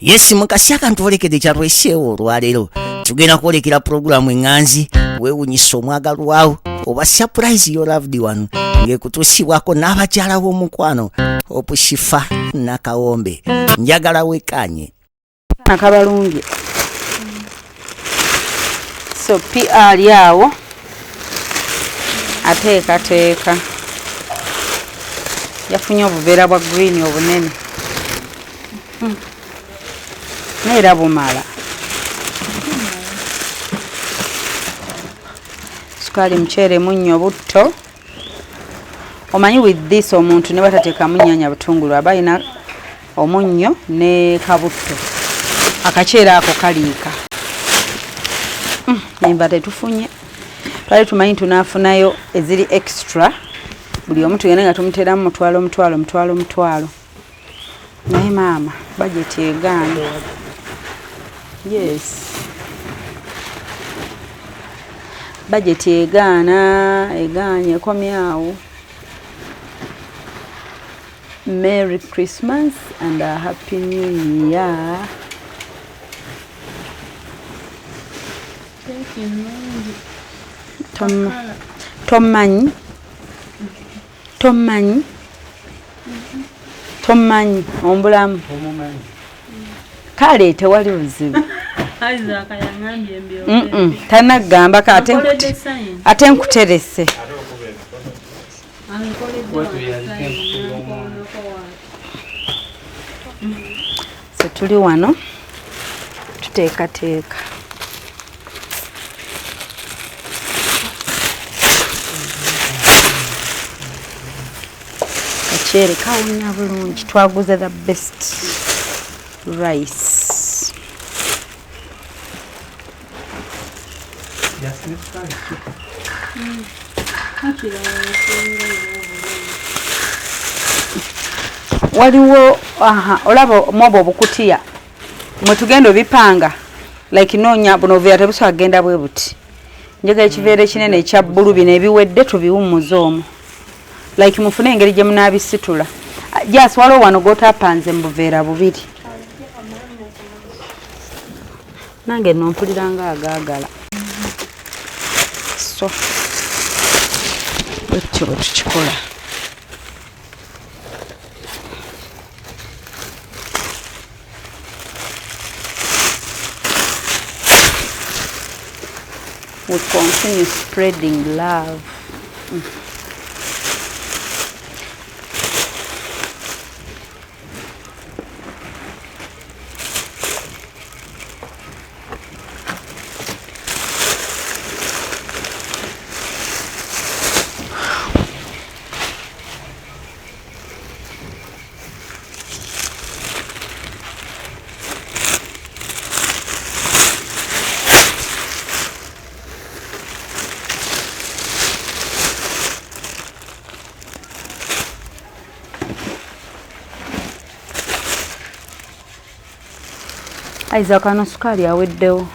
Yes mukasi akantuolekedde kyatweseewo olwaleero tugenda kwolekera pulogulaamu eŋŋanzi weewunyisa omwagalwawo oba surprise your loved one ng'ekutuusibwako n'abakyala b'omukwano opushifa nakawombe njagala wekanye akabalungi so PR yawo ateekateeka yafunye obuveera bwa green obunene neera bumala sukaali muceere munnyo butto omanyi with this omuntu ne batateekamu nnyaanya butungulu aba alina omunnyo ne kabutto akaceere ako kaliika enva tetufunye twali tumanyi tunaafunayo eziri extra buli omu tugende nga tumuteeramu mutwalo naye maama bajeti egaana yes bajeti egaanye ekomyawo. Merry Christmas and a Happy New Year. Thank you. Tomanyi ombulamu kale tewali buzibu tanagamba ate nkuterese so tuli wano tuteekateeka kaceere kawunya bulungi twaguze the best rice. Waliwo olaba mwobo obukutiya mwe tugenda obipanga like noonya buno obuveera tebusobola kugenda bwe buti njagala ekiveera ekinene ekya bbulu bino ebiwedde tubiwummuza omwo like mufune engeri gye munaabisitula just waliwo wano gootapanze mu buveera bubiri nange nompulira nga agaagala so bwetyo bwe tukikola. We continue spreading love. Isaac ano sukaali aweddewo.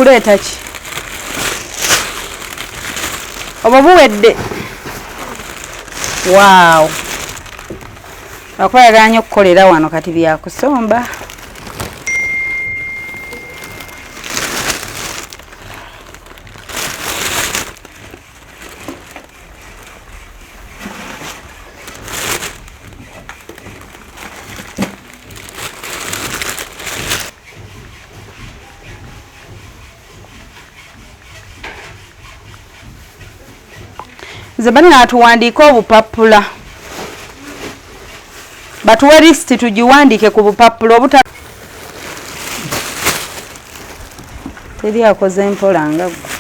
kuleeta ki obo buwedde waaw akwayaganya okukolera wano kati byakusomba Zabani natuwandiika obupapula batuwe lisiti tugiwandiike ku bupapula obuta teri akoze mpola nga gwe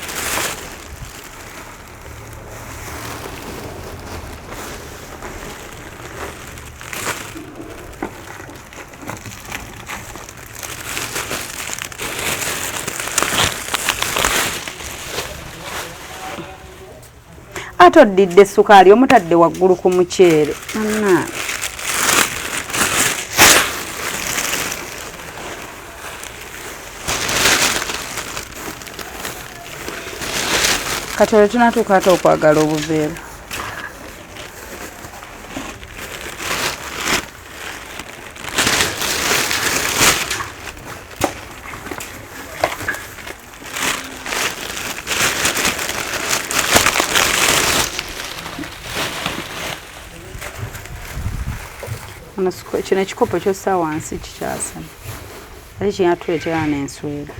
ate oddidde essukaali omutadde waggulu ku muceere kati olwo tunatuuka ate okwagala obuveera kino ekikopo kyossa wansi kikyasana ate kyeyatuleetera n'enswera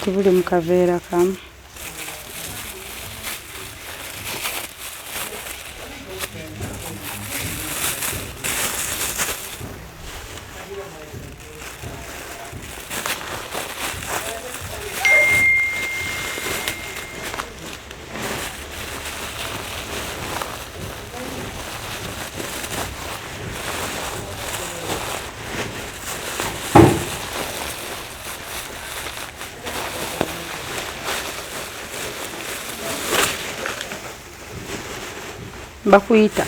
ati buli mu kaveera kamu bakuyita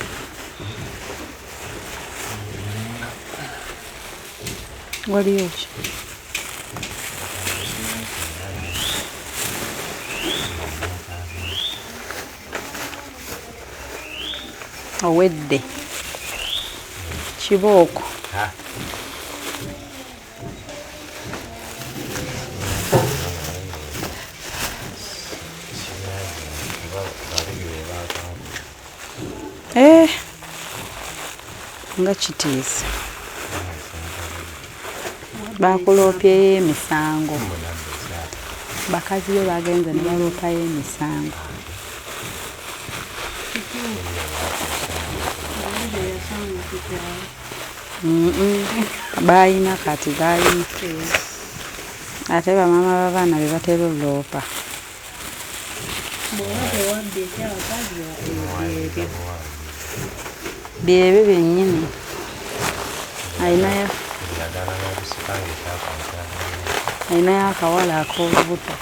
waliyo ki owedde kibooko nga kitiisa bakuloopyeyo emisango bakazi be bagenze ne baloopayo emisango bayina kati bayina ate bamama babaana be batera oloopa byebyo byennyini ayinayo akawala ak'olubuto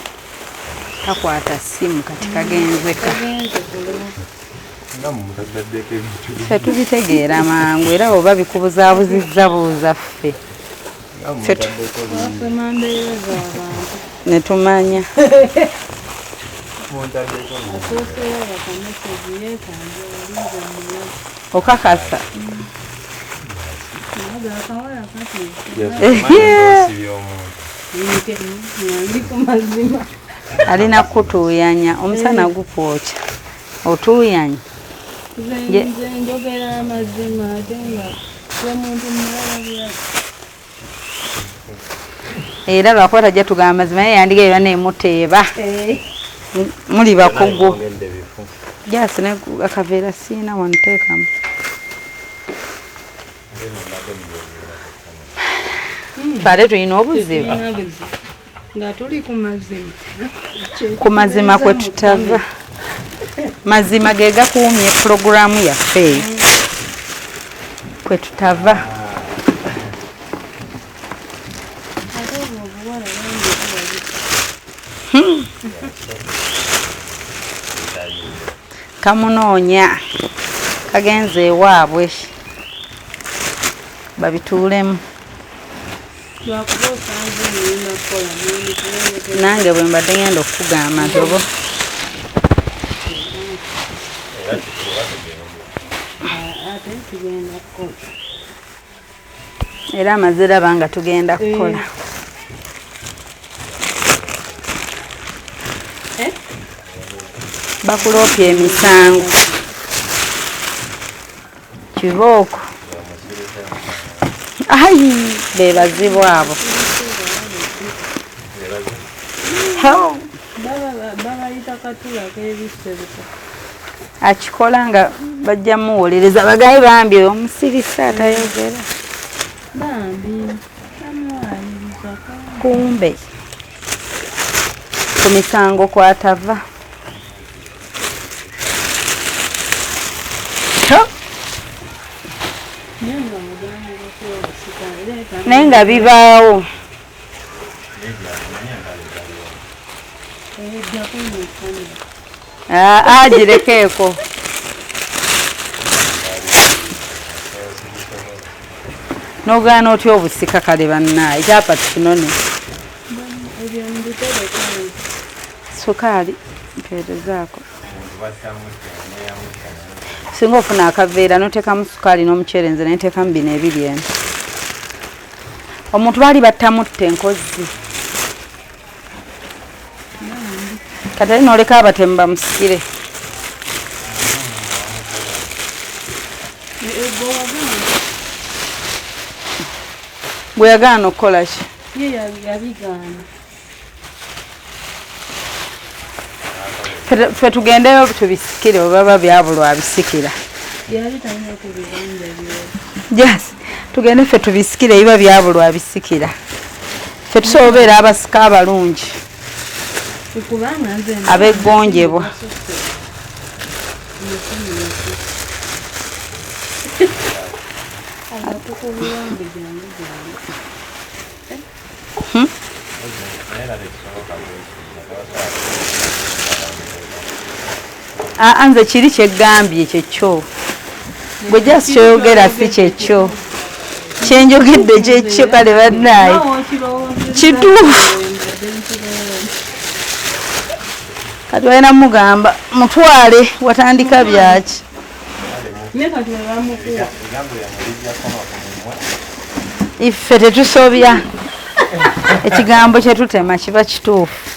kakwata ssimu kati kagenzeka ffe tubitegeera mangu era oba bikubuzaabuzizza buuza ffe ne tumanya okakasa alina kutuuyanya omusana gukwokya otuuyanya njogera amazima ate nga gwe muntu mulala era lwakuba tajja tugamba amazima naye yandigayo baneemuteeba muli bakugu jasi akaveera siina wanteekamu bale tulina obuzibu nga tuli ku mazima ku mazima kwe tutava mazima ge gakuumye pulogulaamu yaffe eyo kwe tutava kamunoonya kagenze ewaabwe babituulemu nange bwe mbadde ngenda okukugamba nti obo era amaze raba nga tugenda kukola bakuloopya emisango kibooko ayi bebazibu abo akikola nga bajja muwolereza bagayi bambi omusirisa atayogera kumbe ku misango kwatava naye nga bibaawo girekeeko nogaana otya obusika kale banna ekyapa tukinone sukaali mpeerezaako singa ofuna akaveera noteekamu sukaali n'omuceere nze nenteekamu bino ebiri eno omuntu baali battamutta enkozi kati ali noleka abatemu bamusikire gwe yagaana okukola ki ffe tugendeyo tubisikire webaba byabulwa abisikira yes tugende ffe tubisikire biba byabulwa abisikira ffe tusobola obeera abasika abalungi abeggonjebwa nze kiri kyeggambye kyekyo gwe jasi kyoyogera si kyekyo kyenjogedde kyekyo kale bannaaye kituufu kati walina mugamba mutwale watandika byaki iffe tetusobya ekigambo kyetutema kiba kituufu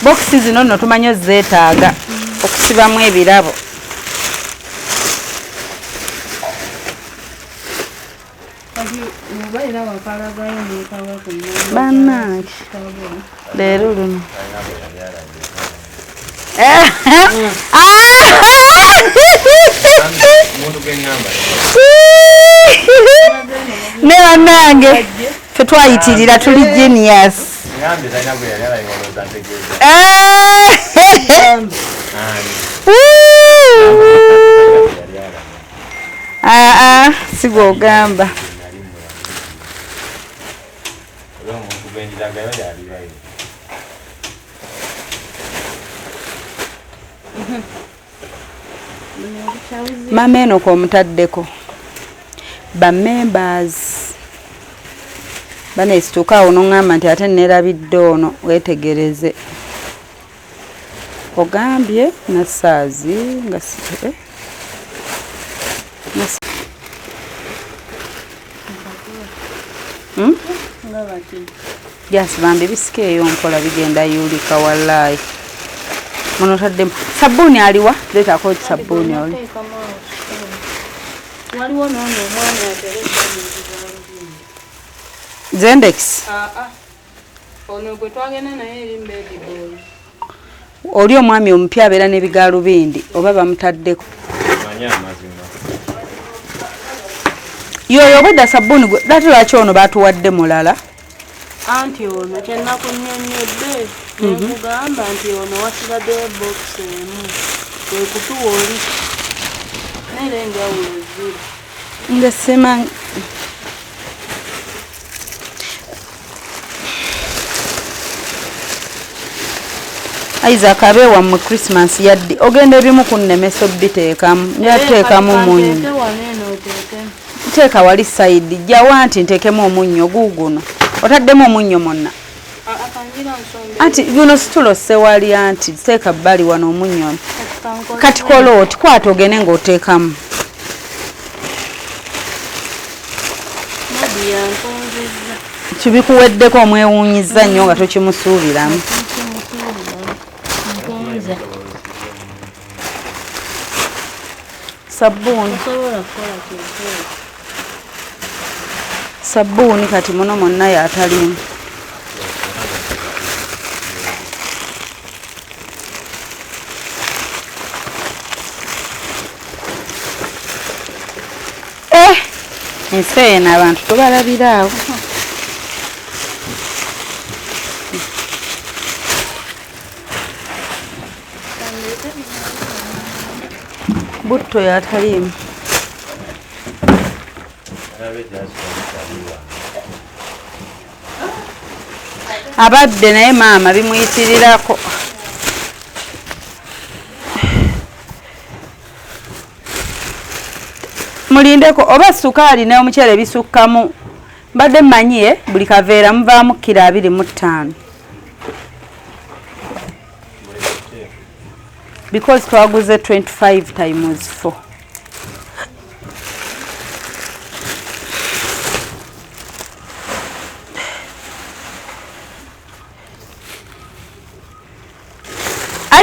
bokisi zino nno tumanyi ozeetaaga okusibamu ebirabo bannange leero luno ne bannange fetwayitirira tuli genius sigogamba Mama eno komutaddeko ba members banesituka awo noŋŋamba nti ate neerabidde ono weetegereze ogambye nasaazi nga sitebe jasi bambi bisikeeyo mpola bigenda yulika wallayi muno taddemu sabbuuni aliwa leetako sabbuuni oli waliwo noono omwana atereka Zendex ono gwe twagenda naye eri baby boy oli omwami omupya abeera n'ebigaalubindi oba bamutaddeko yoyo obwedda sabbuuni gwe dati lwaki ono baatuwadde mulala anti ono kyenakunnyonnyodde nekugamba nti ono wasigaddeyo bokisi emu kwekutuwa oli naera enjawulo ziri nga simanyi Isaac abeewa mu Christmas yaddi ogenda ebimu kunnemesa obiteekamu nyateekamu munnyo teeka wali sayidi jjawa nti nteekemu omunnyo guuguno otaddemu omunnyo monna anti guno situlo sewali anti teeka bbali wano omunnyo kati kola oti kwata ogende ng'oteekamu kibikuweddeko omwewuunyiza nnyo nga tokimusuubiramu sabbuuni kati muno mwonna yaatalimu ensi eno abantu tubalabiraawo butto yatalimu abadde naye maama bimuyitirirako mulindeko oba sukaali n'omuceere bisukkamu mbadde mmanyiye buli kaveera muvaamu kilo 25 because twaguze 25 times 4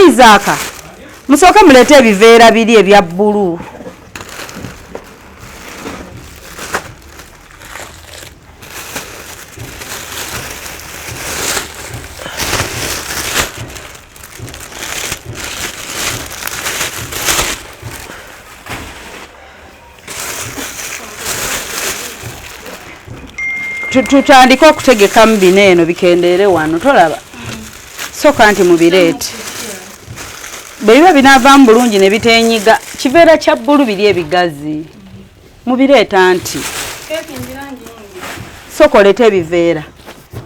Isaac musooka mulete ebiveera biri ebya bbulu tutandike okutegekamu bino eno bikendeere wano tolaba soka nti mubireete bwebiba binaavaamu bulungi ne biteenyiga kiveera kya bbulu biri ebigazi mubireeta nti soka oleeta ebiveera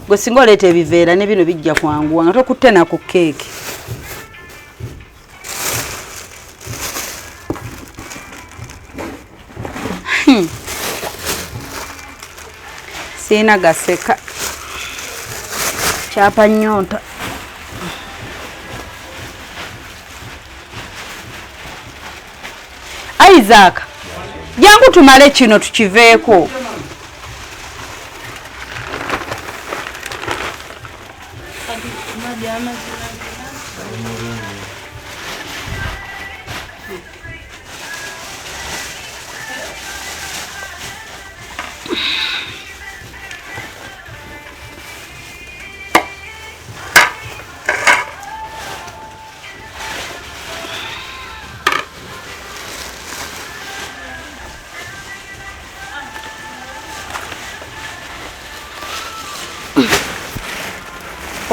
gwe singa oleeta ebiveera ne bino bijja kwanguwa nga tokutte na ku keeki siina gaseka kyapa nnyonta Isaac jangu tumale kino tukiveeko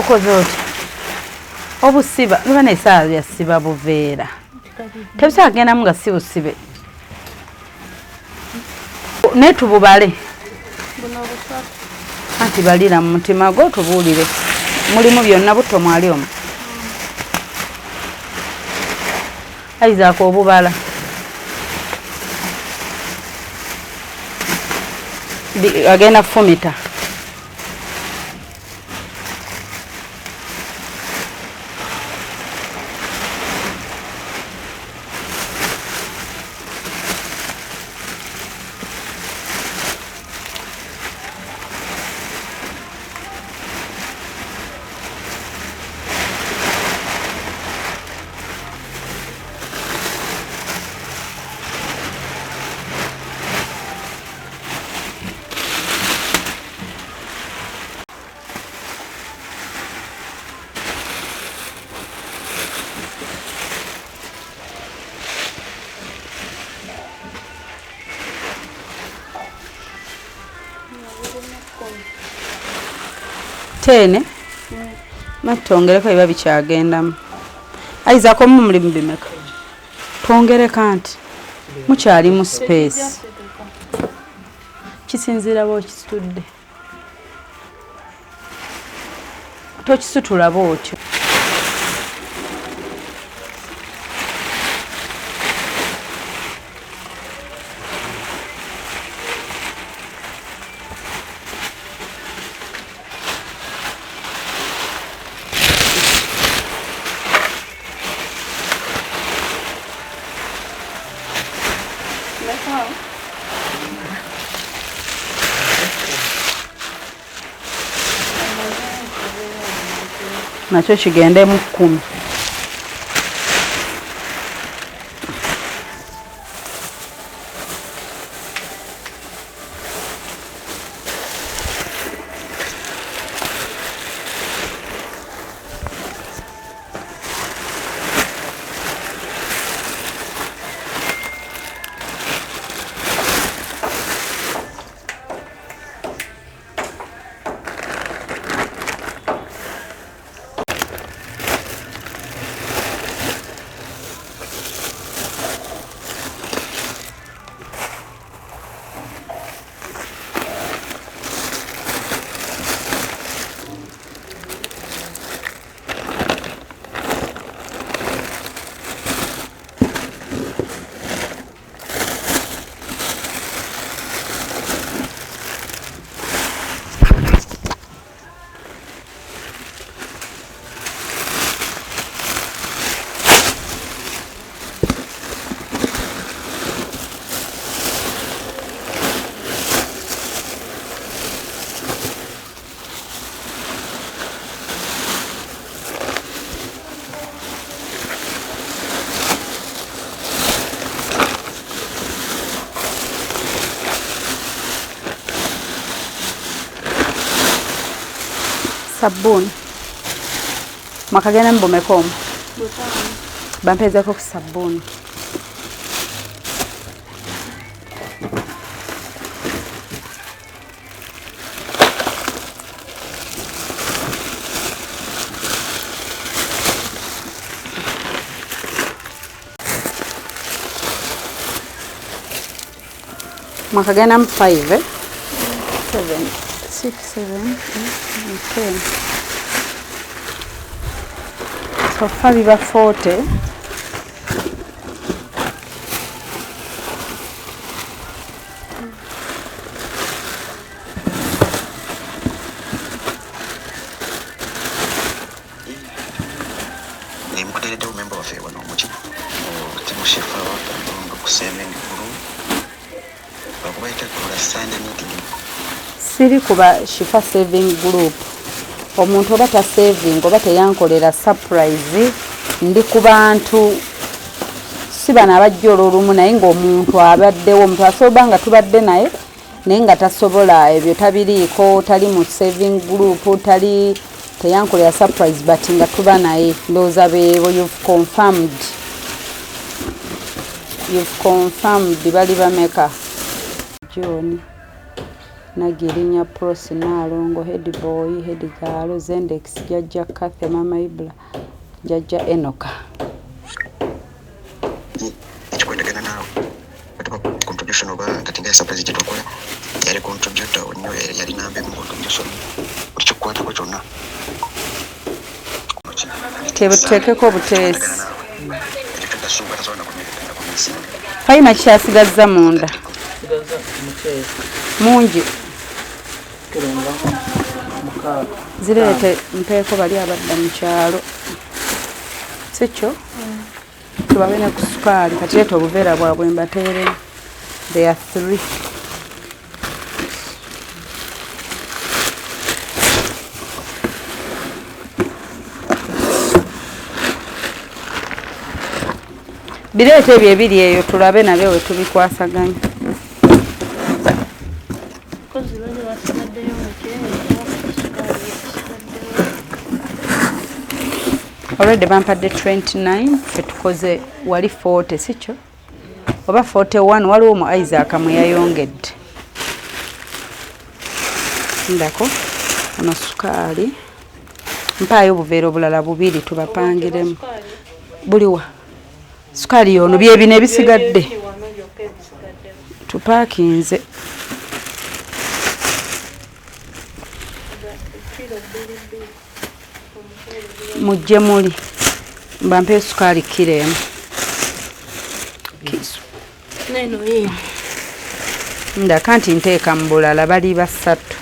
okoze oti obusiba biba n'esaawa byasiba buveera tebusagendamu nga si busibe naye tububale anti balira mu mutima gwo tubuulire mulimu byonna butto mwali omu Isaac obubala agenda kufumita tene matongereko biba bikyagendamu Isaac omu muli mu bimeka twongereko nti mukyali mu space kisinziira bw'okisitudde tokisitula bw'otyo nakyo kigende mu 10 sabuni makagenda mbomeko omu bampezeko ku sabuni makagenda mu 5 7 6 7 10 so far biba 40 nimukutereddewo memba waffe wano mukigo timushefa wakalonga ku saving group bakubaita kola Sunday meeting siri kuba Shifa saving group omuntu oba ta saving oba teyankolera surprise ndi ku bantu si bana abajja olumu naye ng'omuntu abaddewo omuntu asoba nga tubadde naye nga tasobola ebyo tabiriiko tali mu saving group tali teyankolera surprise but nga tuba naye ndowooza beebo you've confirmed bali bameka John Nagirinya Prosi Nalongo Head Boy Head Galo Zendex Jaja Kathe Mama Ibla Jaja Enoka ekikwendagana naawe batuba contribution oba tatinga surprise gyetukola yali contributor onyo yali nambe mu contribution ukikwatako kyonna tebuteekeko obuteesi kasuba tasobola nakumisinga Fayina kyasigazza munda mungi zireete mpeeko bali abadda mu kyalo sikyo tubabe ne ku sukaali kati leeta obuveera bwabwe mbateeremu they are 3 bireete ebyo ebiri eyo tulabe nabyo we tubikwasaganya already bampadde 29 fe tukoze wali 40 sikyo oba 41 waliwo mu Isaac mwe yayongedde ndako ono sukaali mpaayo obuveera obulala bubiri tubapangiremu buliwa sukaali yono byebino ebisigadde tupaakinze mujje muli mbampe sukaali kiremu kisu ndaka nti nteeka mu bulala bali basatu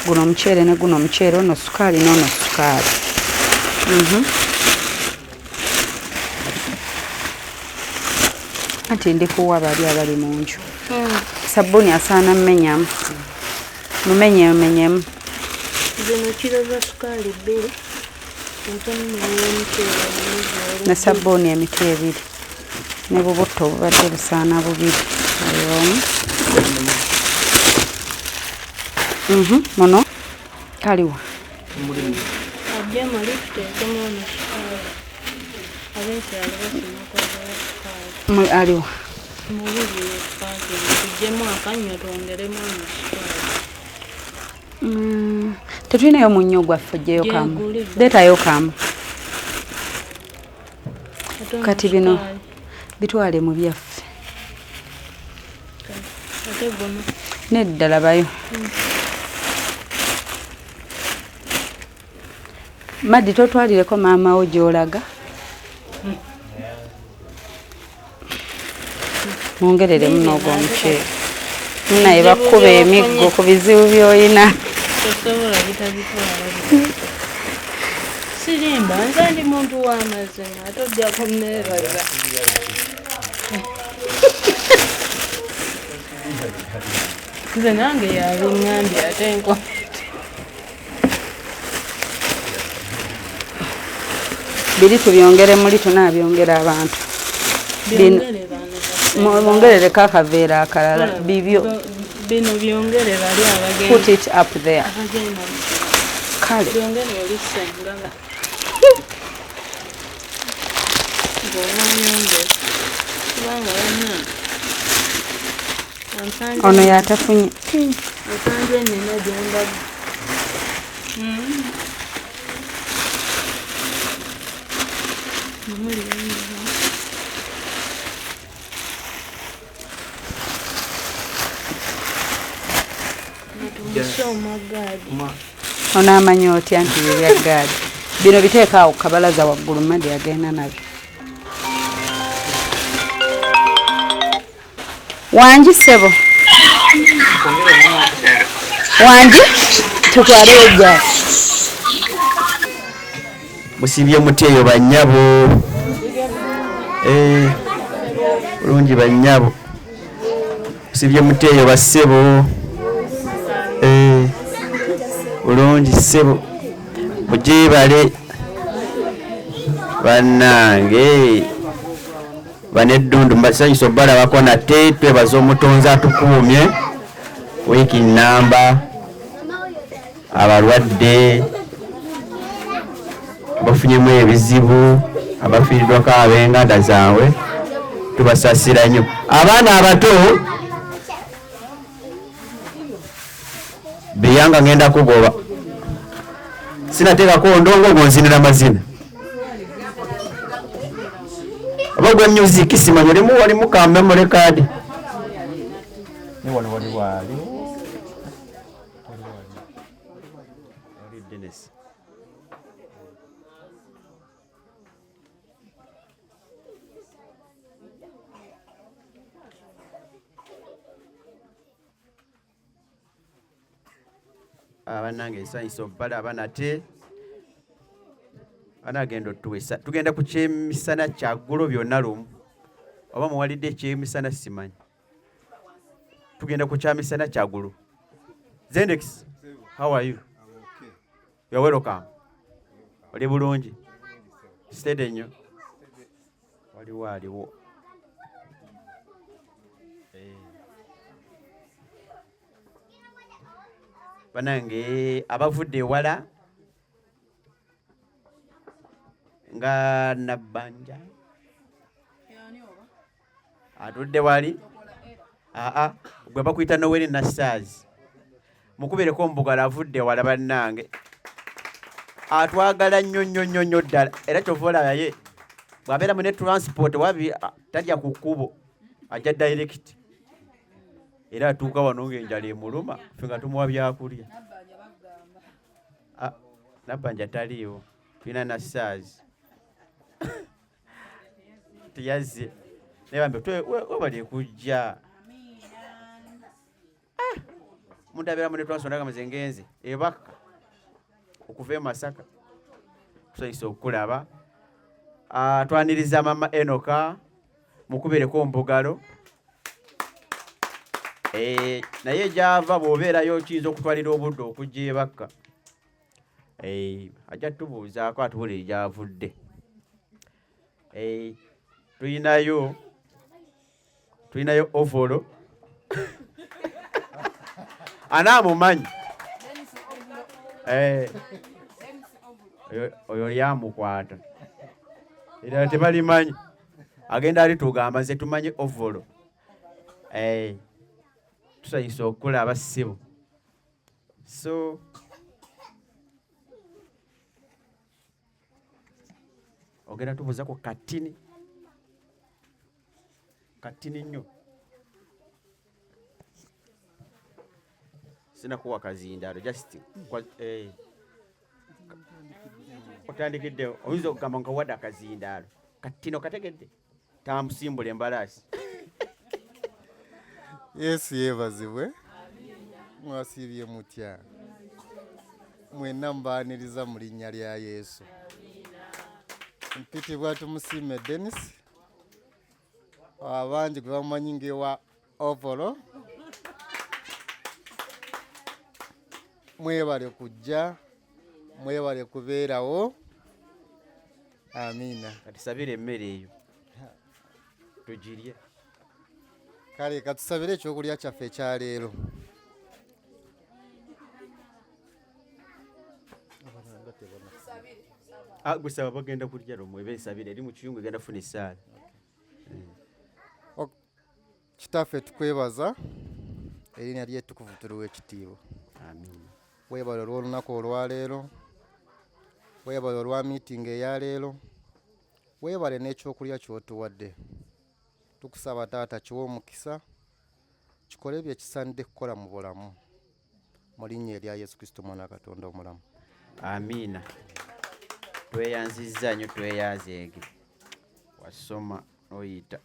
guno omuceere ne guno omuceere ono sukaali n'ono sukaali anti ndikuwa bali abali mu nju sabbuuni asaana mmenyamu mumenyemenyemu zino kiro za sukaali 2 ne sabbuuni emito 2 ne bubutto obubadde busaana 2 muno kaliwa ajjemu lifteekemu ono sukaali abeekyalo basimakozayo sukaali aliwa mubiri epaakiri tujjemu akanywa twongeremu ono sukaali tetulinayo munnyo gwaffe ojjeyo kamu leetayo kamu kati bino bitwale mu byaffe ate guno nedda labayo Maddi totwalireko maama wo gy'olaga mwongereremu n'ogwo omuceere naye bakkuba emiggo ku bizibu by'olina tosobola bitabitwala sirimba nze ndi muntu w'amazima ate ojja kunneebaza nze nange yabiŋŋambye ate nkwa biri tubyongere muli tunaabyongera abantu mwongerereko akaveera akalala bibyo bino byongere bali abagenda put it up there abagenda kale byongere olisengala ng'omwanyonge kubanga wonna ono yatafunye osanze nina gyembaga mumuli ono amanyi otya nti byebya gaadi bino biteeka awo kabalaza waggulu Maddi agenda nabyo wangi ssebo wangi tutwale ejja musibye muti eyo bannyabo bulungi bannyabo musibye muti eyo bassebo bulungi ssebo mugyebale bannange baneddundu mbasanyusa obalabako nate twebaza omutonzi atukuumye wiiki nnamba abalwadde abafunyemu ebizibu abafiiriddwako ab'enganda zaabwe tubasasira nnyo abaana abato beyanga ngenda kugoba sinateekako ndongo gonzinira mazina oba gwe music simanyi walimu ka memory card abanange ensanyusa obbalaba nate anagenda otuwesa tugenda ku kyemisana kyaggulo byonna lumu oba muwalidde ekyemisana simanyi tugenda ku kyamisana kyaggulo Zendex how are you you're welcome oli bulungi stede nnyo waliwo banange abavudde ewala nga Nabbanja atudde wali gwe bakuyita Noel Nassaz mukubireko omubugala avudde ewala bannange atwagala nnyo ddala era kyova olaba ye bw'abeera mu ne transport wabi talya ku kkubo ajja direct era atuuka wano ng'enjala emuluma ffe nga tumuwa byakulya Nabbanja taliiwo tulina Nassaz teyazze naye bambe webali kujja omuntu abeera mu ne transport agamaze ngenze ebaka okuva e Masaka tusanyusa okukulaba twaniriza mama Enoka mukubireko omubugalo naye gyava bw'obeerayo kiyinza okutwalira obudde okujja ebakka ajja tubuuzaako atubulire gyavudde tulinayo ovolo anaamumanyi oyo lyamukwata era tebalimanyi agenda alitugamba nze tumanyi ovolo tusanyusa okukulaba ssibo so ogenda tubuuzako katini nnyo sinakuwa kazindaalo just otandikidde oyinza okugamba nga wadde akazindaalo katino kategedde tamusimbula embalaasi Yesu yeebazibwe mwasiibye mutya mwenna mbaaniriza mu linnya lya Yesu mpitibwa tumusiime Dennis abangi gwe bamumanyi ngewa ovolo mwebale kujja mwebale kubeerawo amiina katusabire emmere eyo tugirye kale katusabire ekyokulya kyaffe ekyaleero gusaba bagenda kulya lomwe besabire eri mu kiyungu egenda funa essaala kitaffe tukwebaza erinnya ly'ettukuvu tuliwo ekitiibwa amiina weebale olw'olunaku olwaleero weebale olwa miitingi eyaleero weebale n'ekyokulya ky'otuwadde tukusaba taata kiwe omukisa kikole bye kisaanidde kukola mu bulamu mu linnya erya Yesu Kristo mwana wa Katonda omulamu amiina tweyanzizza nnyo tweyazeege wasoma oyita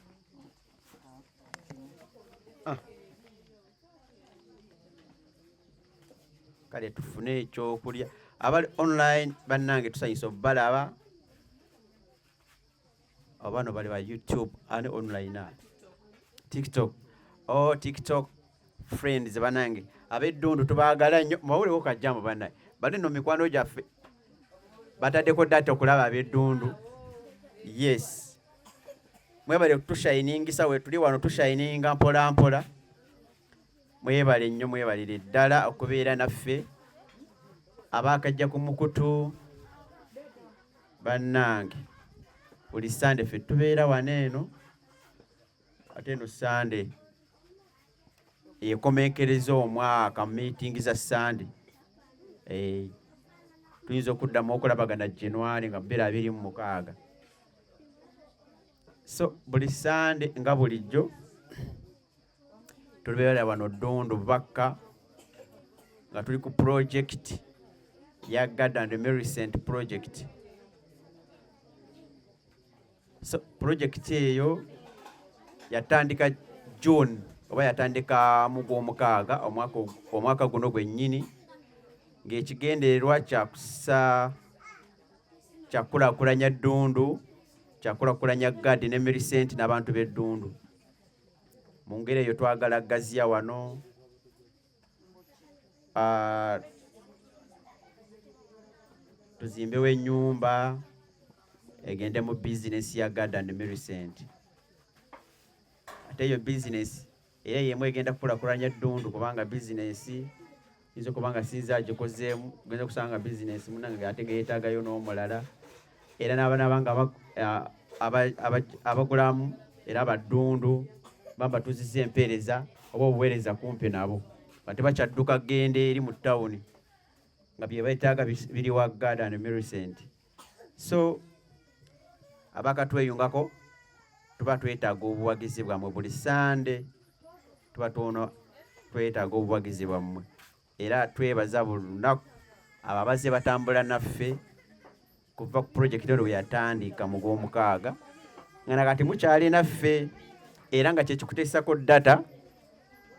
kale tufune ekyokulya abali online bannange tusanyusa obbalaba abano bali ba YouTube ani online TikTok TikTok friends bannange ab'eddundu tubaagala nnyo mawuliwo kajjambo bannange bali nno mikwano gyaffe bataddeko data okulaba ab'eddundu yes mwebale tushiningisa we tuli wano tushininga mpola mpola mwebale nnyo mwebalire ddala okubeera naffe abaakajja ku mukutu bannange buli sande ffe tubeera wano eno ate eno sande yekomenkereza omwaka mu miitingi za sande tuyinza okuddamu okulabagana January nga 2026 so buli sande nga bulijjo tubeera wano Ddundu Bakka nga tuli ku project ya God and Millicent project so project eyo yatandika June oba yatandika mu Gwomukaaga omwaka guno gwennyini ng'ekigendererwa kyakussa kyakulaakulanya ddundu kyakulaakulanya gadi ne Millicent n'abantu b'eddundu. Mu ngeri eyo twagala Gazia wano tuzimbewo ennyumba egende mu bizinesi ya Gad and Millicent. Ate eyo bizinesi era yemu egenda kukulaakulanya ddundu kubanga bizinesi yinza kubanga sinza agikozeemu genza kusanga bizinesi munange ate geyeetaagayo n'omulala era n'abanabanga abagulamu era abaddundu bamba tuzizza empeereza oba obuweereza kumpi nabo nga tebakyadduka genda eri mu tawuni nga bye beetaaga biri wa Gad and Millicent. So abakatweyungako tuba twetaaga obuwagizi bwammwe buli Sande tuba twetaaga obuwagizi bwammwe era twebaza buli lunaku abo abazze batambula naffe kuva ku pulojekiti olwo yatandika mu Gwomukaaga nga nakati mukyali naffe era nga kyekikuteesako data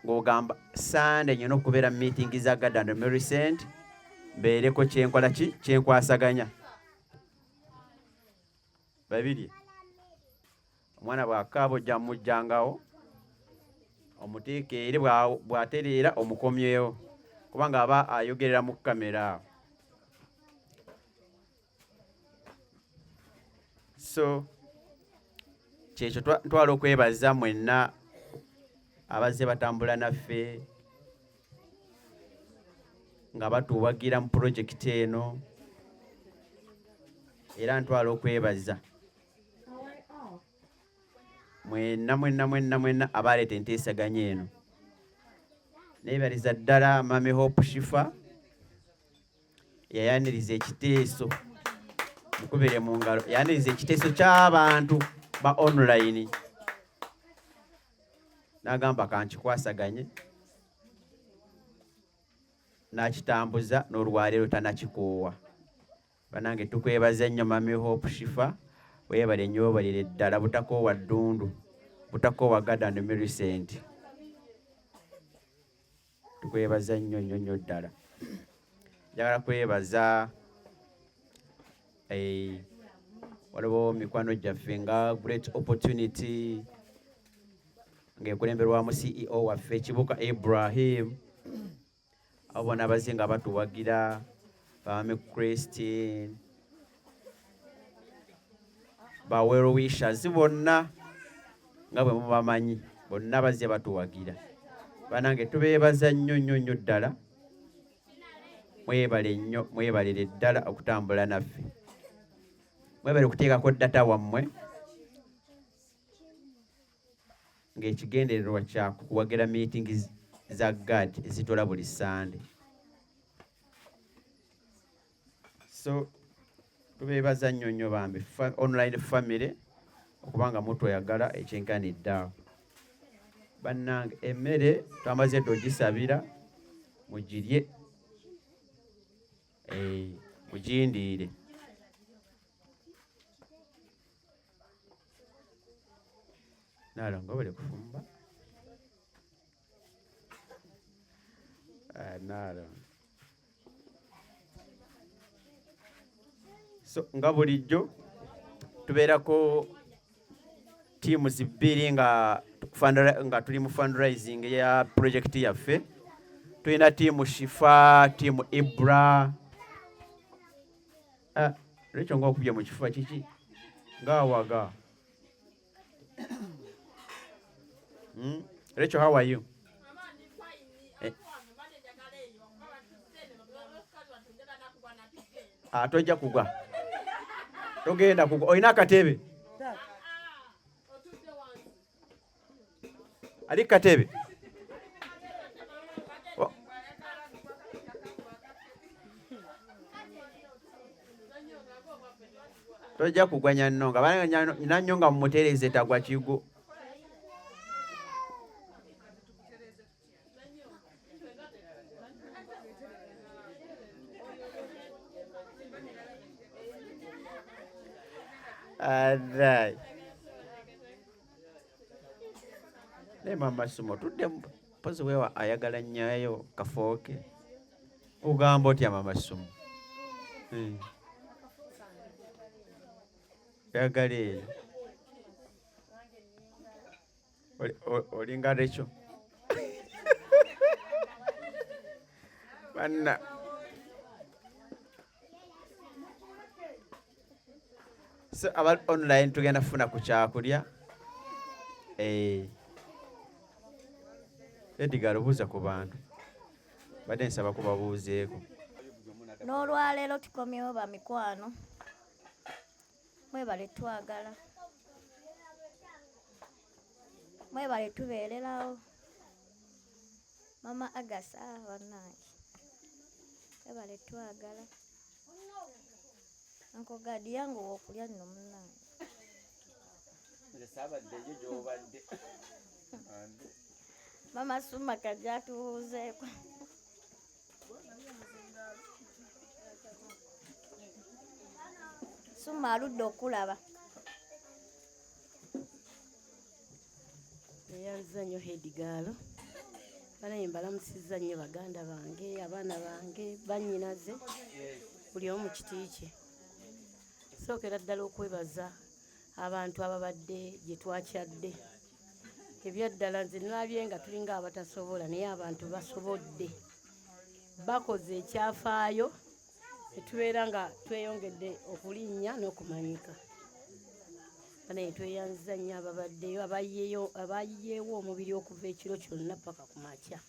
ng'ogamba Sande nyina okubeera mu miitingi za Gad and Millicent mbeereko kyenkola ki kyenkwasaganya. Babiri omwana bw'akaaba ojja mujjangawo omuteeke eri bw'atereera omukomyewo kubanga aba ayogerera mu kamera. So kyekyo twala okwebaza mwenna abazze batambula naffe nga batuwagira mu pulojekiti eno era ntwala okwebaza mwenna abaleeta enteesaganya eno. Neebaliza ddala Mami Hope Shifa yayaniriza ekiteeso mukubire mu ngalo yayaniriza ekiteeso ky'abantu ba online n'agamba kankikwasaganye n'akitambuza n'olwaleero tanakikoowa. Banange tukwebaza nnyo Mami Hope Shifa weebale nnyo obalire ddala butakoowa ddundu butakoowa Gad and Millicent. Tukwebaza nnyo ddala. Njagala kwebaza waliwo mikwano gyaffe nga Great Opportunity ng'ekulemberwamu CEO waffe Kibuka Ibrahim abo bonna bazze nga batuwagira Bami Christine Bawero Wishers bonna nga bwe mubamanyi bonna bazze batuwagira. Banange tubeebaza nnyo ddala mwebale nnyo mwebalire ddala okutambula naffe mwebale okuteekako data wammwe ng'ekigendererwa kyakuwagira meeting za Gad ezitola buli Sande. So tubeebaza nnyo bambi online family okubanga mutweyagala ekyenkanidde. Bannange emmere twamaze dde ogisabira mugirye mugindire. Nalo nga bali kufumba nalo. So nga bulijjo tubeerako teams bbiri nga tuli mu fundraising ya project yaffe. Tulina tiimu Shifa, tiimu Ibra. Rachel ng'okubye mu kifuba kiki ng'awaga. Rachel, how are you? Tojja kugwa. Togenda kugwa. Olina akatebe? Ali katebe? Tojja kugwa Nyannonga. Bana Nyannonga mumutereeze tagwa kigo. Alright. Ne mama sumo tudde mpozi wewa ayagala nnyayo kafooke. Ugamba otya Mama Sumu? Yagala eyo. Olinga Rachel. Banna. So abali online tugenda kufuna ku kyakulya. Edgar obuuza ku bantu. Badde nsaba kubabuuzeeko. N'olwaleero tukomyewo ba mikwano. Mwebale twagala. Mwebale tubeererawo. Mama Agasa bannange. Mwebale twagala. Uncle Gadi yangu w'okulya nno munnange. Mama Suma kajja atubuuzeeko. Suma aludde okulaba. Eyanziza nnyo Edgar. Banaye mbalamusizza nnyo baganda bange, abaana bange, bannyinaze, buli omu mu kiti kye. Sookera ddala okwebaza abantu ababadde gye twakyadde. Ebyaddala nze nalabye nga tulinga abatasobola naye abantu basobodde. Bakoze ekyafaayo ne tubeera nga tweyongedde okulinnya n'okumanyika. Banaye tweyanziza nnyo ababaddeyo abayiyeewo omubiri okuva ekiro kyonna paka ku makya.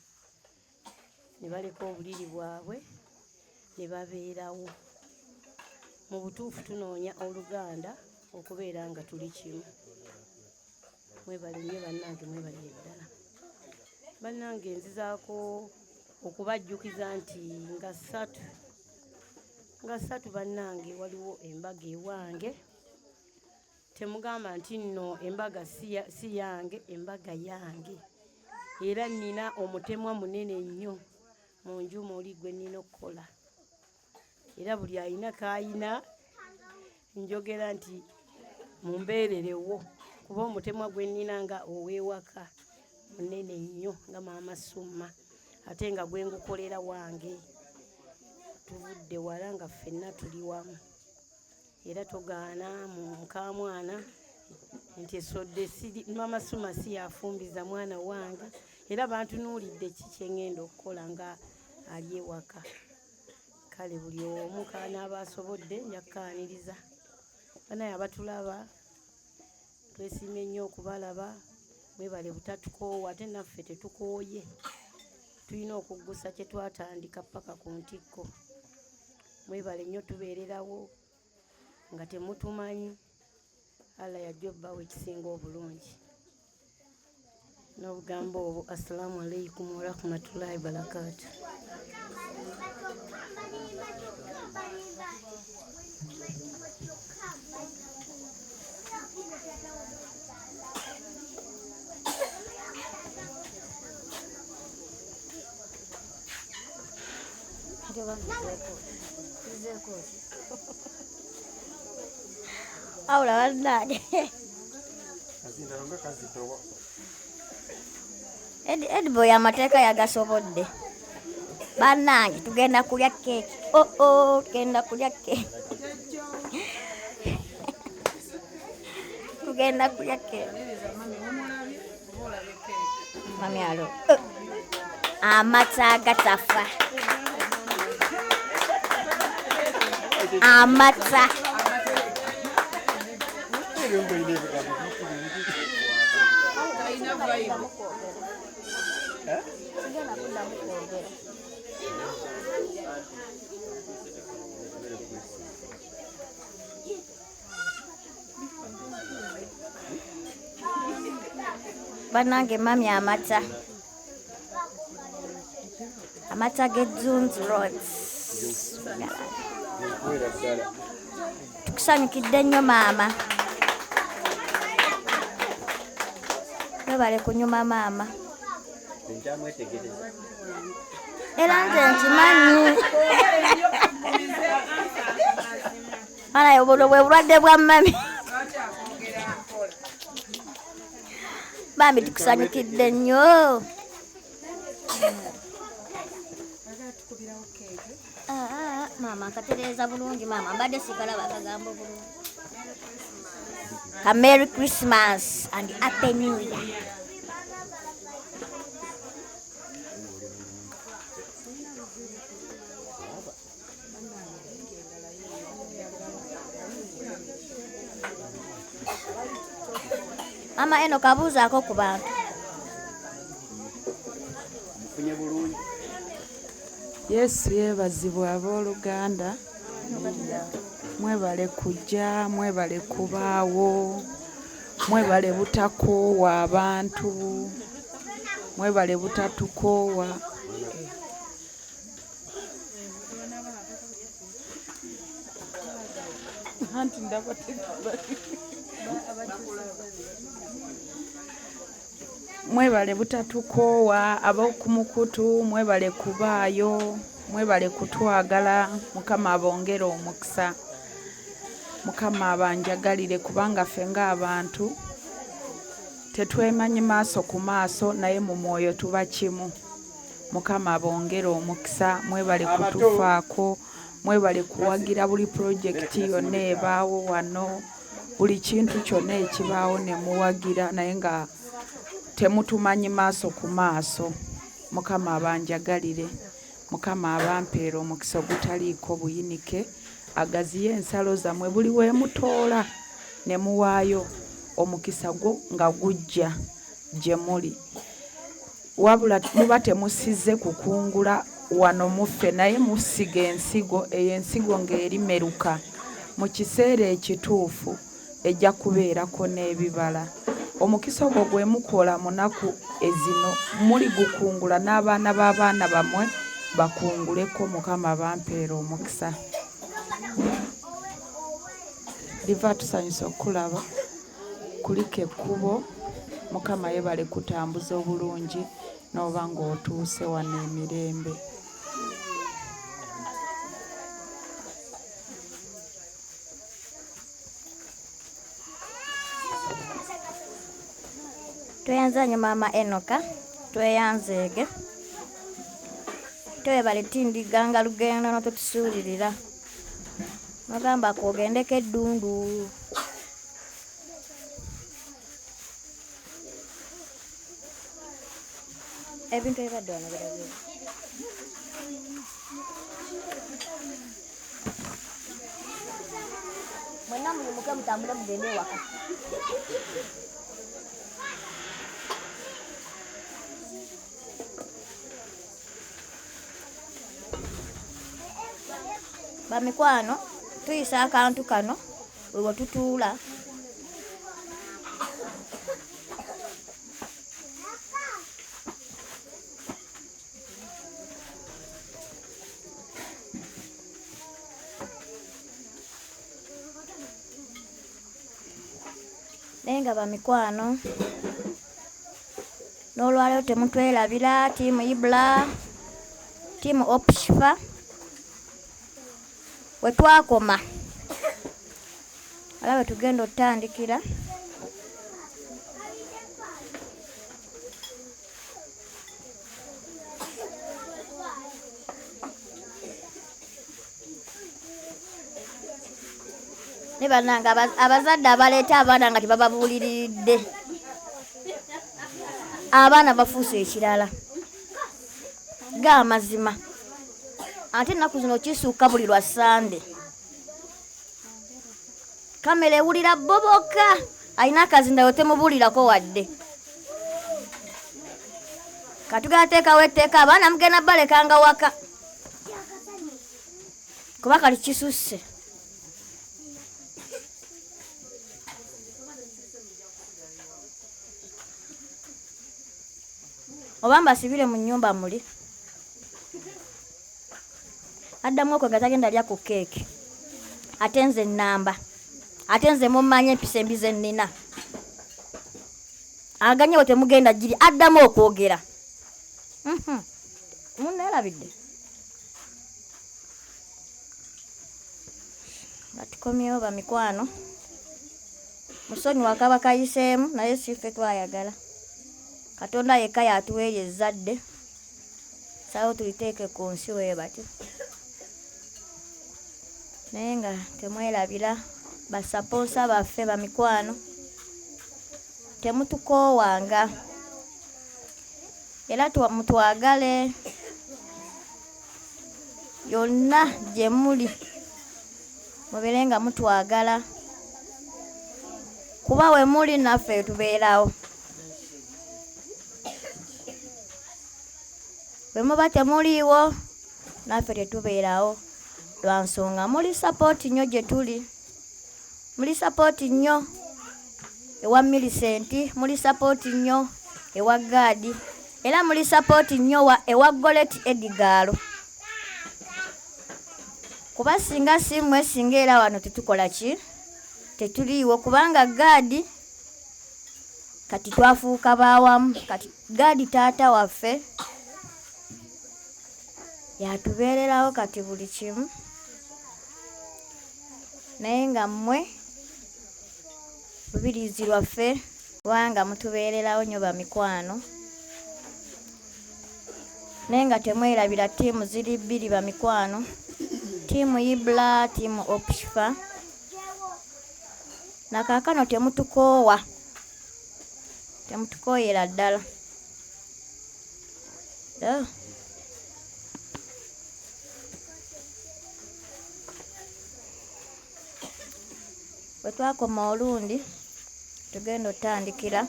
Ne baleka obuliri bwabwe ne babeerawo. Mu butuufu tunoonya Oluganda okubeera nga tuli kimu. Mwebale nnyo bannange, mwebale ddala. Bannange nzizaako okubajjukiza nti nga ssatu bannange waliwo embaga ewange. Temugamba nti nno embaga si yange, embaga yange. Era nnina omutemwa munene nnyo mu nju muli gwe nnina okukola. Era buli alina k'ayina njogera nti mumbeererewo kuba omutemwa gwe nnina nga ow'ewaka munene nnyo nga Maama Suma ate nga gwe ngukolera wange. Tuvudde wala nga ffenna tuli wamu. Era togaana mu mukamwana nti esodde Maama Suma si yafumbiza mwana wange. Era bantunuulidde ki kye ŋŋenda okukola nga ali ewaka. Kale buli omu kanaaba asobodde njakkaaniriza. Banaye abatulaba twesiimye nnyo okubalaba. Mwebale butatukoowa ate naffe tetukooye. Tulina okuggusa kye twatandika paka ku ntikko. Mwebale nnyo tubeererawo nga temutumanyi. Allah yajja obbawo ekisinga obulungi. N'obugambo obwo assalamu alaikum wa rahmatullahi barakatuh. Ahora bannange. Ediboy amateeka yagasobodde. Bannange tugenda kulya keeki. Tugenda kulya keeki. Tugenda kulya keeki. Mami alo. Amata agatafa. Amata. Bannange mami amata. Amata g'Edzunzu Road. Tukusanyukidde nnyo maama. Mwebale kunyuma maama. Era nze nkimanyi. Mala obulwo bwe bulwadde bwa mami. Bambi tukusanyukidde nnyo. maama nkatereeza bulungi maama mbadde sikalaba akagambo bulungi. A Merry Christmas and Happy New Year. Mama eno kabuuzaako ku bantu. Yesu yeebazibwe abooluganda. Mwebale kujja, mwebale kubaawo, mwebale butakoowa abantu, mwebale butatukoowa. Mwebale butatukoowa ab'okumukutu, mwebale kubaayo, mwebale kutwagala. Mukama abongere omukisa, Mukama abanjagalire kubanga ffe ng'abantu tetwemanyi maaso ku maaso naye mu mwoyo tuba kimu. Mukama abongere omukisa, mwebale kutufaako, mwebale kuwagira buli pulojekiti yonna ebaawo wano, buli kintu kyonna ekibaawo ne muwagira naye nga temutumanyi maaso ku maaso. Mukama abanjagalire, Mukama abampeera omukisa ogutaliiko buyinike, agaziye ensalo zammwe buli weemutoola ne muwaayo omukisa gwo nga gujja gye muli. Wabula muba temusize kukungula wano muffe naye musiga ensigo, eyo ensigo ng'erimeruka mu kiseera ekituufu ejja kubeerako n'ebibala. Omukisa ogwo gwe mukola mu nnaku ezino muli gukungula n'abaana b'abaana bammwe bakunguleko. Mukama bampeera omukisa. Liva tusanyusa okulaba kuliko ekkubo. Mukama yebale kutambuza obulungi n'oba ng'otuuse wano emirembe. Tweyanzanye maama Enoka, tweyanzeege. Twebale tindiganga lugendo n'otutusuulirira. Nogamba kwogendeko eddundu. Ebintu ebibadde wano birabire. Mwenna mulimuke mutambule mugende ewaka. Bamikwano tuyisa akantu kano we tutuula. Nenga bamikwano n'olwaleero temutwerabira tiimu Ibla, tiimu Opshifa we twakoma alabe tugenda otandikira. Ne bannanga abazadde abaleeta abaana nga tebababuuliridde, abaana bafuuse ekirala ga mazima. Ate ennaku zino kisuuka buli lwa Sande. Kamera ewulira boboka, alina akazinda yo temubuulirako wadde. Katugenda teekawo etteeka abaana mugenda balekanga waka kuba kali kisusse. Oba mbasibire mu nnyumba muli. Addamu okwo nga tagenda lya ku keeki. Ate nze nnamba. Ate nze mumanye empisa embi ze nnina. Aganye bwe temugenda giri addamu okwogera. Munneerabidde. Nga tukomyewo bamikwano. Musonyiwa kaba kayiseemu naye si ffe twayagala. Katonda yekka yatuweerya ezzadde. Sawo tuliteeke ku nsi weebatyo. naye nga temwerabira basaponsa baffe bamikwano temutukoowanga era mutwagale yonna gye muli mubeere nga mutwagala kuba we muli naffe tubeerawo bwe muba temuliiwo naffe tetubeerawo lwa nsonga muli sapooti nnyo gye tuli muli sapooti nnyo ewa Millicent muli sapooti nnyo ewa Gaadi era muli sapooti nnyo ewa Goleti Edgaro kuba singa simwe singa era wano tetukola ki tetuliiwo kubanga Gaadi kati twafuuka baawamu kati Gaadi taata waffe yatubeererawo kati buli kimu naye nga mmwe lubirizi lwaffe kubanga mutubeererawo nnyo bamikwano naye nga temwerabira ttiimu ziri bbiri bamikwano ttiimu Ibla ttiimu Oxfam nakaakano temutukoowa temutukooyera ddala bwe twakoma olundi tugenda otandikira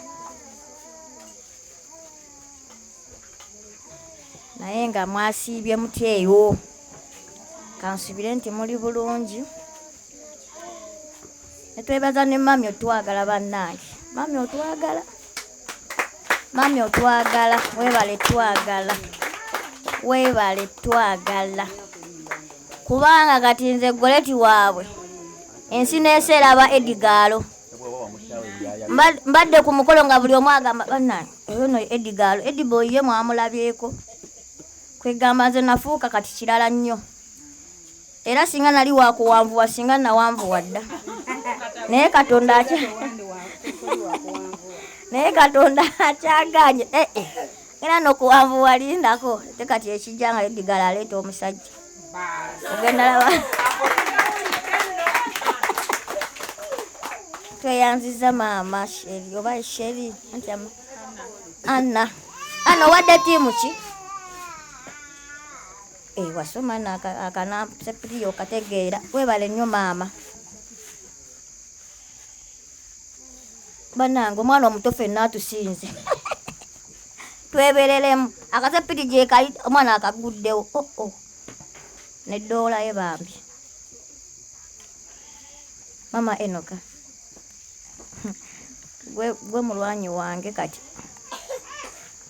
naye nga mwasiibye mutyeyo kansubire nti muli bulungi netwebaza ne mami otwagala bannange mami otwagala weebale twagala kubanga kati nze Goleti waabwe ensi neeseraba Edgaro mbadde ku mukolo nga buli omu agamba bannange oyo no Edgaro Ediboy ye mwamulabyeko kwegamba nze nafuuka kati kirala nnyo era singa nali wakuwanvuwa singa nawanvuwa dda naye Katonda akyaganye era n'okuwanvuwa lindako ate kati ekijja nga Edgaro aleeta omusajja ogenda laba tweyanziza maama Sheri oba Sheri anti Anna wadde ttiimu ki wasoma akana sepiriyo kategeera webale nnyo maama bannange omwana omuto ffenna atusinze twebereremu akasepiri gye kali omwana akaguddewo neddoola ye bambi mama Enoka gwe mulwanyi wange kati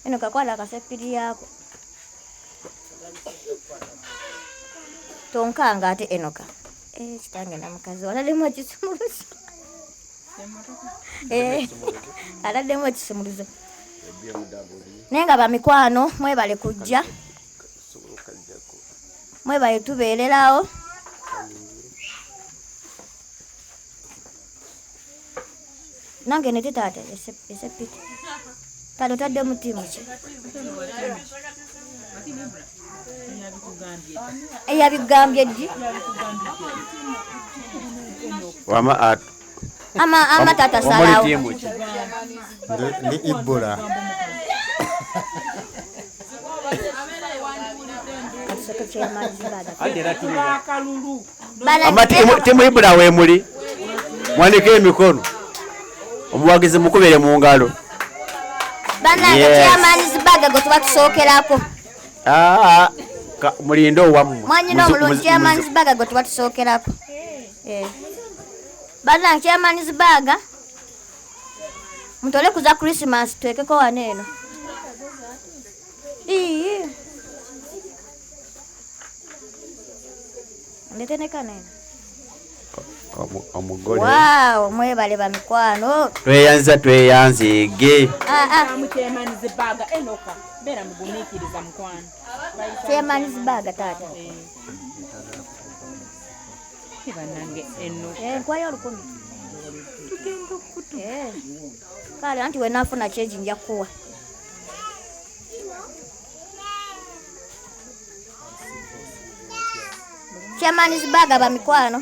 Enoka kwala akasepiri yako tonkanga ate Enoka kitange namukazi aladdemu ekisumuluzo aladdemu ekisumuluzo naye nga bamikwano mwebale kujja mwebale tubeererawo nange nete taata esepiti taata otadde mu ttiimu ki eyabigambye ddi ama taata salawo ndi Ibula timu Ibula wemuli mwanike emikono omuwagizi mukubere mu ngalo bannange Chairmansburg gwe tuba tusookerako mulindo owammwe mwanyina omulungi Chairmansburg gwe tuba tusookerako bannange Chairmansburg mutole kuza Christmas twekeko wano eno ndetenekana eno omugole wow mwebale bamikwano tweyanzege Chairmansburg Enoka beera mugumiikiriza mukwano Chairmansburg taata bannange Enoka enkwaya olukumi kale anti wenaafuna kyeji nja kuwa Chairman's bag aba mikwano.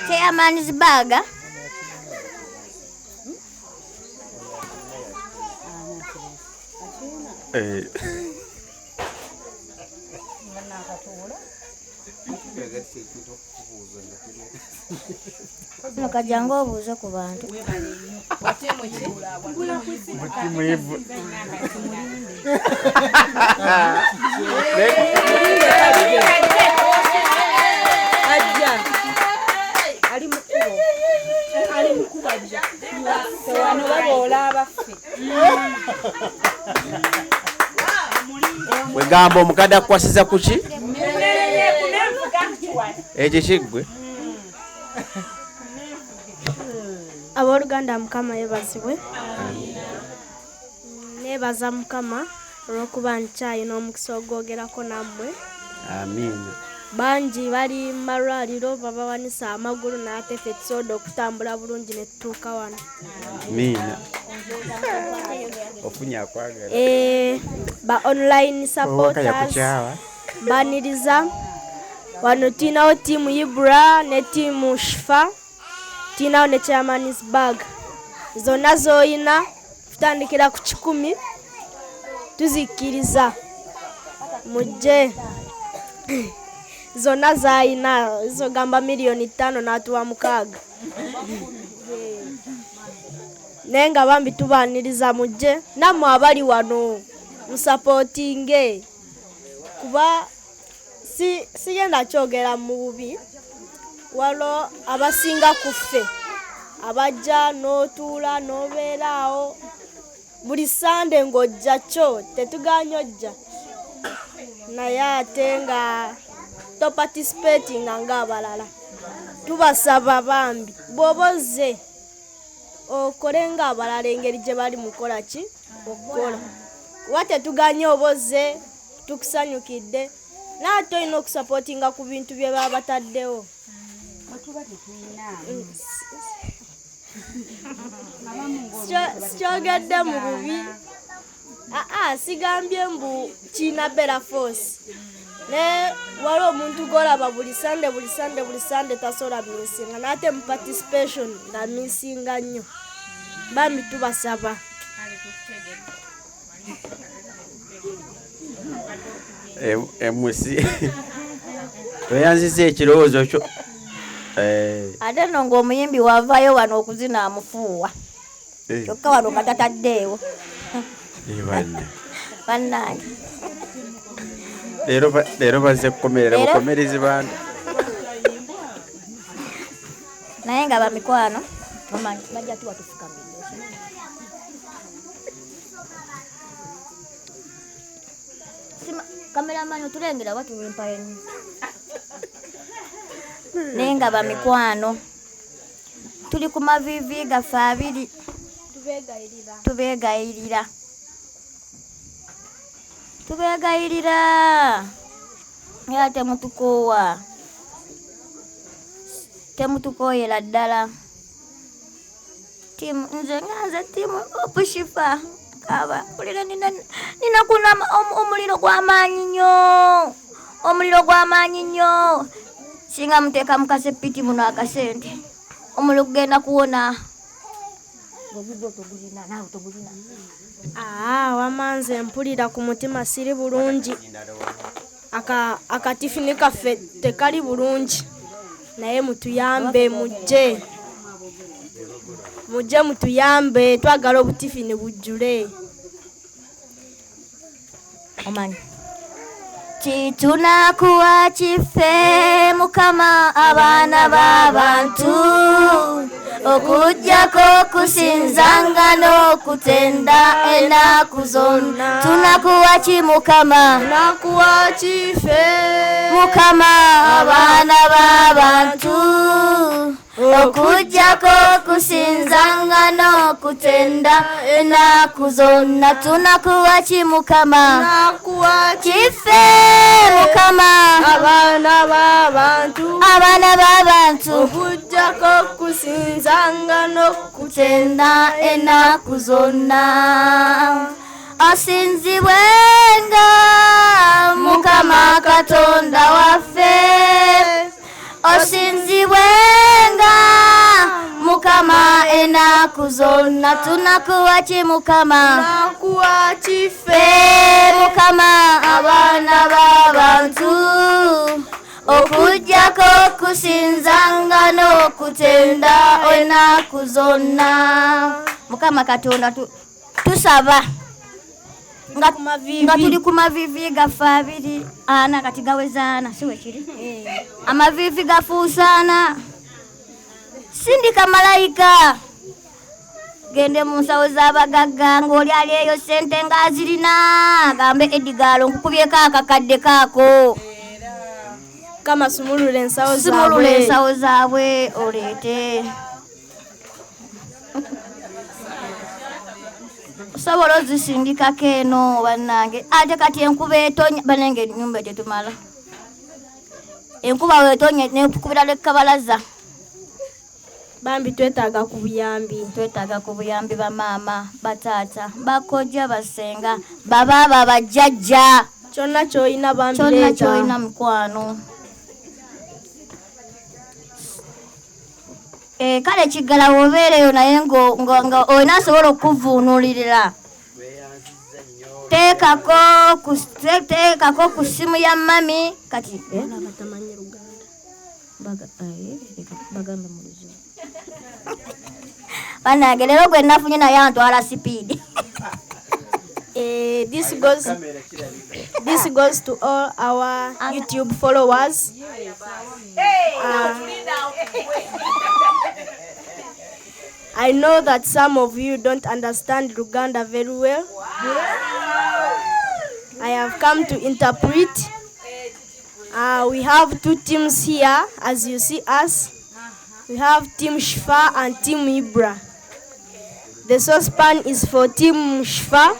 Chairman's bag. Kajanga obuuze ku bantu. Wegamba omukadde akukwasiza ku ki? Ekyo kiggwe. Abooluganda Mukama yeebazibwe. Neebaza Mukama olw'okuba nkyalina omukisa ogwogerako nammwe. Amiina. Bangi bali mu malwaliro babawanisa amagulu naye ate ffe tusobodde okutambula bulungi ne tutuuka wano. Amiina. Ofunye akwagala. Ba online supporters baniriza. Wano tulinawo tiimu Ibra ne tiimu Shifa. Tulinawo ne Chairman's bag. Zonna z'oyina tutandikira ku 10 tuzikkiriza mujje. Zonna z'ayina zogamba miliyoni 5 n'atuwa 6. Naye nga bambi tubaaniriza mujje nammwe abali wano musapootinge kuba sigenda kyogera mu bubi walo abasinga ku ffe abajja n'otuula n'obeeraawo buli sande ng'ojja kyo tetuganya ojja naye ate nga toparticipatinga ng'abalala tubasaba bambi bw'oba ozze okole ng'abalala engeri gye bali mukola ki okukola kuba tetuganya oba ozze tukusanyukidde naate olina okusapootinga ku bintu bye baba bataddewo. Sikyogedde mu bubi sigambye mbu kiina better force ne waliwo omuntu golaba buli sande tasobola misinga naate mu participation nga misinga nnyo bambi tubasaba. Emusi oyanziza ekirowoozo kyo. Ate nno ng'omuyimbi wavaayo wano okuzina amufuuwa kyokka wano nga tataddeewo. Bannange leero bazze kukomerera bukomerezi bantu naye nga bamikwano bajja tuwa tufukamidde. Kameramani otulengera watulimpa ennyo naye nga bamikwano tuli ku maviivi gaffe abiri tubeegayirira era temutukoowa temutukooyera ddala. Nze tiimu Opushifa kaba ulira nina kuna omuliro gw'amaanyi nnyo singa muteeka mukasepiti muno akasente omuliro gugenda kuwona. Wamanze mpulira ku mutima siri bulungi akatifini kaffe tekali bulungi naye mutuyambe mujje mutuyambe twagala obutifini bujjule. Omanyi kitunakuwa kiffe Mukama abaana b'abantu okujjako kusinzanga n'okutenda ennaku zonna. Tunakuwa ki Mukama? Tunakuwa kiffe Mukama abaana b'abantu okujjako kusinzanga n'okutenda ennaku zonna. Tunakuwa ki Mukama? tunakuwa Kiffe Mukama abaana b'abantu okujjako kusinzanga n'okutenda ennaku zonna. osinzibwenga Mukama Katonda waffe osinzibwenga Mukama enaku zonna tunakuwa ki Mukama nakuwa kife Mukama abaana b'abantu okujjako kusinzanga n'okutenda enaku zonna Mukama Katonda tusaba nga tuli ku mavivi gaffe abiri ana kati gawezaana siwe kiri amavivi gafuusaana sindika malayika gende mu nsawo z'abagagga ng'oli ali eyo ssente ng'azirina gambe Edgaro nkukubyeko akakadde kaako kama sumulule ensawo zaabwe oleete osobola ozisindikako eno bannange ate kati enkuba etonya banenge ennyumba tetumala enkuba wetonye nekukubira lekabalaza bambi twetaaga ku buyambi bamaama bataata bakojja basenga babaaba bajjajja kyonna ky'olina bambi kyonna ky'olina mukwano kale kiggala wobeereyo naye nga olina asobola okuvuunulirira teekako ku ssimu ya mami kati banange leero gwe nafunye naye antwala sipiidi This goes to all our YouTube followers. I know that some of you don't understand Luganda very well. I have come to interpret. We have two teams here, as you see us. We have Team Shfa and Team Ibra. The saucepan is for Team Shfa,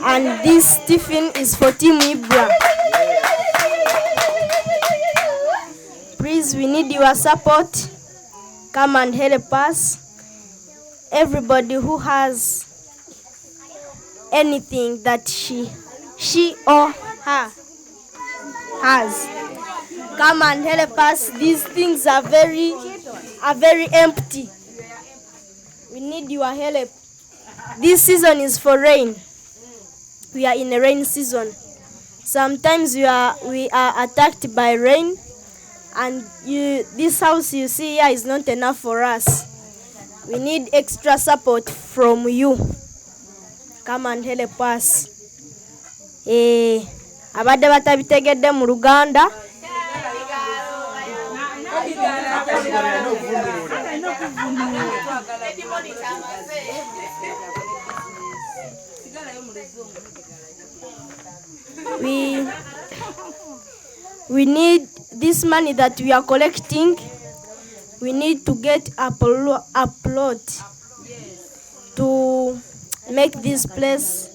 and this tiffin is for Team Ibra. Please, we need your support. Come and help us. Everybody who has anything that she or her has, come and help us. These things are very empty. We need your help. This season is for rain. We are in a rain season. Sometimes we are attacked by rain, and this house you see here is not enough for us. We need extra support from you. Come and help us. Abadde batabitegedde mu Luganda. We need this money that we are collecting. We need to get upload to make this place.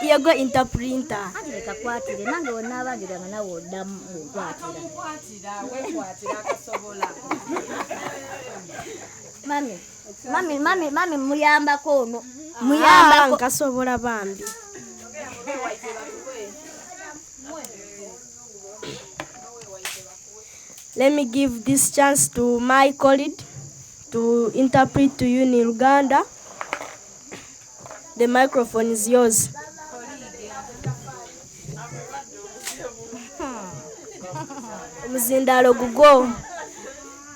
Yago interprinter. Mami muyambako ono. Nkasobola bambi. Let me give this chance to my colleague to interpret to you in Luganda. The microphone is yours. Muzindalo gugo.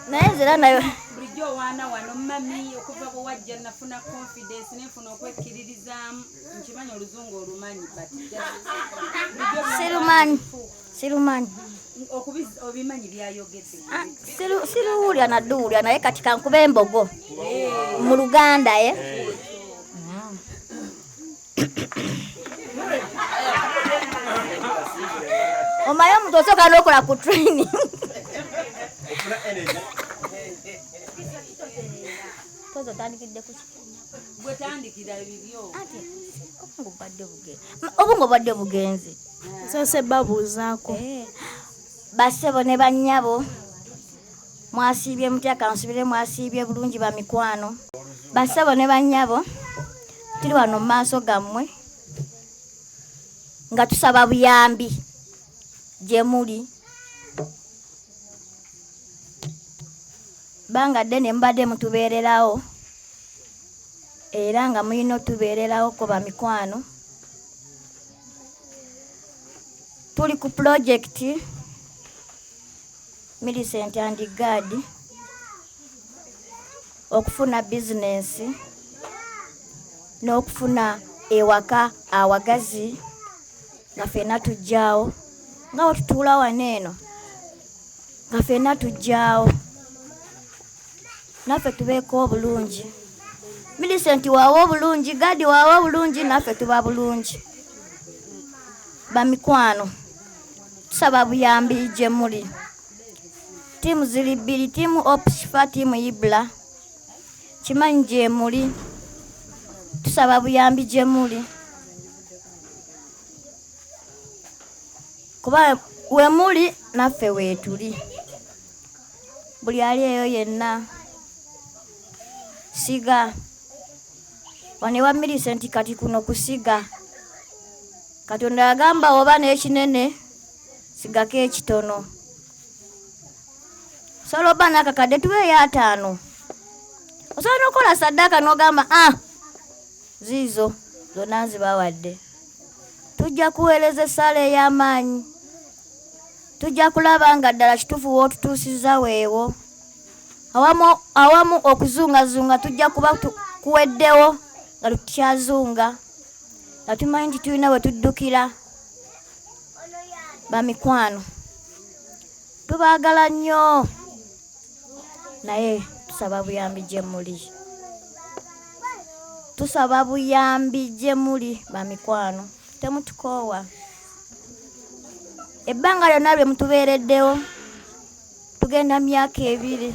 Naezera nayo. Bulijjo wana wano mami okuva ko wajja nafuna confidence nefuna okwekiririzamu nkimanyi oluzungu olumanyi Sirumanyi. Obimanyi byayogedde. Siruwulya nadduwulya naye kati kankuba embogo. Mu Luganda omaye omuntu osooka n'okola ku training. Tozo tandikidde ku gwe tandikira ebibyo. Obungo badde bugenzi. Sose babuuzaako. Basebo ne bannyabo mwasiibye mutya kansubire mwasiibye bulungi ba mikwano basabo ne banyabo tuli wano mu maaso gammwe nga tusaba buyambi gye muli banga ddene mbadde mutubeererawo era nga mulina otubeererawo ko ba mikwano tuli ku projekiti Millicent and God okufuna bizinesi n'okufuna ewaka awagazi nga ffenna tujjaawo nga wetutuula waneeno nga ffenna tujjaawo naffe tubeeko obulungi. Millicent waawo obulungi, God waawo obulungi, naffe tuba bulungi. Bamikwano tusaba buyambi gye muli. Tiimu ziri bbiri, tiimu Opshifa, tiimu Ibla. Kimanyi gye muli. Tusaba buyambi gye muli. Kuba we muli naffe weetuli. Buli ali eyo yenna siga. Wane wa Millicent kati kuno kusiga. Katonda yagamba oba n'ekinene sigako ekitono. Solo bana kakade tuwe ya 5. Osobola n'okola saddaaka n'ogamba ziizo zonna nzibawadde. Tujja kuweereza essaala ey'amaanyi. Tujja kulaba nga ddala kituufu w'otutuusizza weewo. Awamu okuzungazunga tujja kuba kuweddewo nga tukyazunga. Nga tumanyi nti tulina we tuddukira. Bamikwano tubaagala nnyo. Naye tusaba buyambi gye muli. Tusaba buyambi gye muli bamikwano. Temutukoowa. Ebbanga lyonna lye mutubeereddewo tugenda myaka 2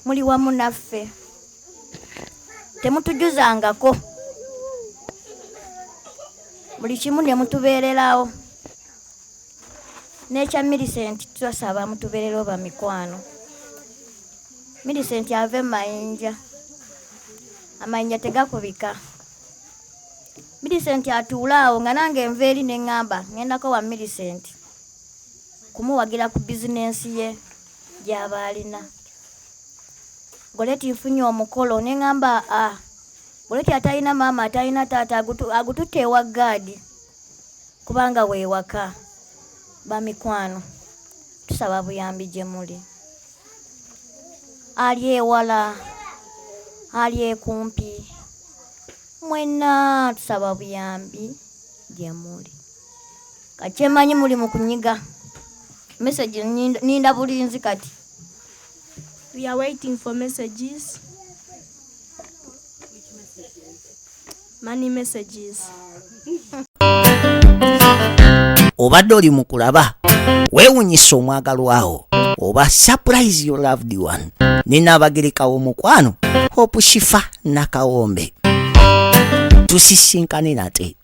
muli wamu naffe. Temutujuzangako. Buli kimu ne mutubeererawo. N'ekya Millicent tusaba mutubeererawo bamikwano. Millicent ave mayinja. Amayinja tegakubika. Millicent atuulaawo nga nange nva eri ne ŋŋamba ŋŋendako wa Millicent kumuwagira ku bizinensi ye gy'aba alina. Goleti nfunye omukolo ne ŋŋamba Goleti atalina maama atalina taata agututte ewa God kubanga weewaka. Bamikwano tusaba buyambi gye muli. Ali ewala, ali ekumpi, mwenna tusaba buyambi gye muli. Kakyemanyi muli mu kunyiga. Message ninda bulinzi kati. We are waiting for messages. Which messages? Money messages. Obadde oli mu kulaba weewunyisa omwagalwawo oba surprise your loved one. Nina Abagereka w'omukwano Opshifa Nakawombe. Tusisinkane nate.